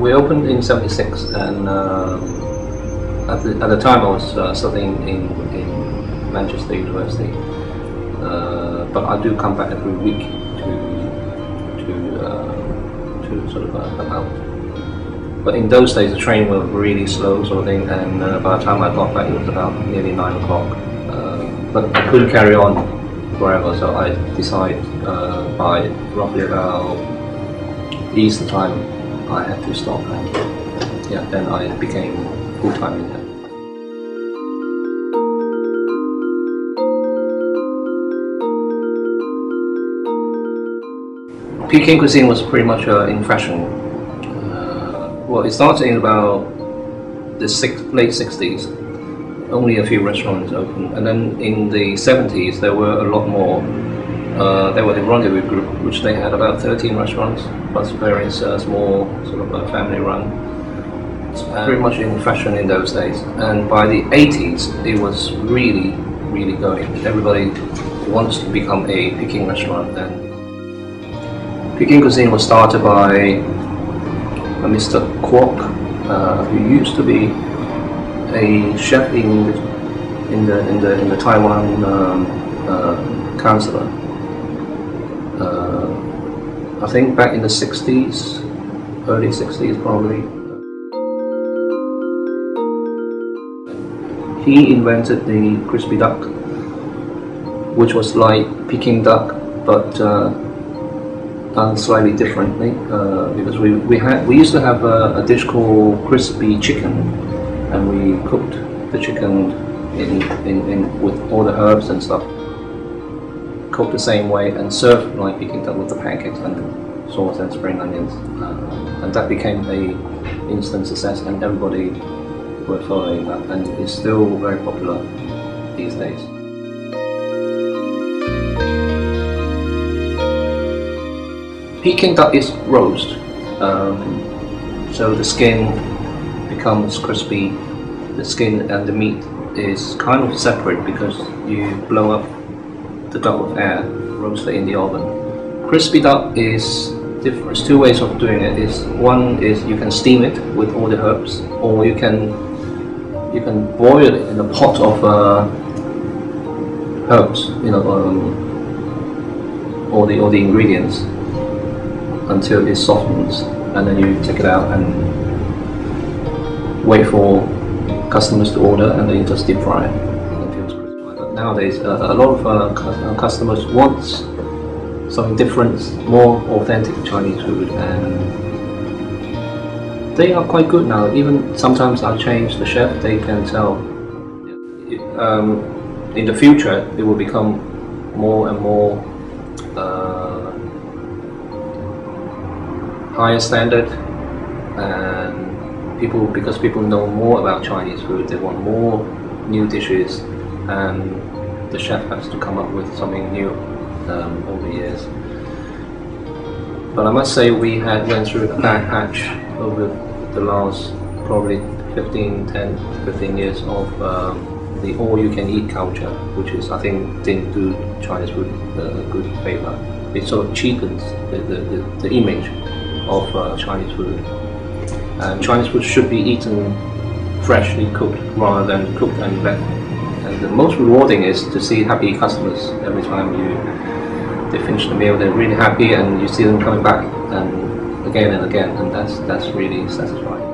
We opened in '76, and at the time I was studying in Manchester University. But I do come back every week to sort of help out. But in those days the train were really slow sort of thing, and by the time I got back it was about nearly 9 o'clock. But I couldn't carry on forever, so I decided by roughly about Easter time I had to stop, and yeah, then I became full-time in there. Peking cuisine was pretty much in fashion. Well, it started in about the late 60s. Only a few restaurants opened, and then in the 70s there were a lot more. There were the Rendezvous Group, which they had about 13 restaurants, plus various small sort of family-run. Pretty much in fashion in those days. And by the 80s, it was really going. Everybody wants to become a Peking restaurant. And Peking cuisine was started by Mr. Kwok, who used to be a chef in the Taiwan consulate. I think back in the 60s, early 60s probably. He invented the crispy duck, which was like Peking duck, but done slightly differently, because we used to have a dish called crispy chicken, and we cooked the chicken with all the herbs and stuff, cooked the same way and served like Peking duck with the pancakes and the sauce and spring onions, and that became a instant success, and everybody were following that, and it's still very popular these days. Peking duck is roast, so the skin becomes crispy. The skin and the meat is kind of separate because you blow up the duck with air, roast it in the oven. Crispy duck is different. There's two ways of doing it. One is you can steam it with all the herbs, or you can boil it in a pot of herbs, all the ingredients, until it softens, and then you take it out and wait for customers to order, and then you just deep fry it until it's crispy. But nowadays, a lot of customers want something different, more authentic Chinese food, and they are quite good now. Even sometimes I change the chef, they can tell. In the future, it will become more and more higher standard, and because people know more about Chinese food, they want more new dishes, and the chef has to come up with something new over the years. But I must say we went through a bad patch over the last probably 15 years of the all-you-can-eat culture, which is, I think, didn't do Chinese food a good favor. It sort of cheapens the image of Chinese food. And Chinese food should be eaten freshly cooked rather than cooked and left. And the most rewarding is to see happy customers every time they finish the meal. They're really happy, and you see them coming back and again, and that's really satisfying.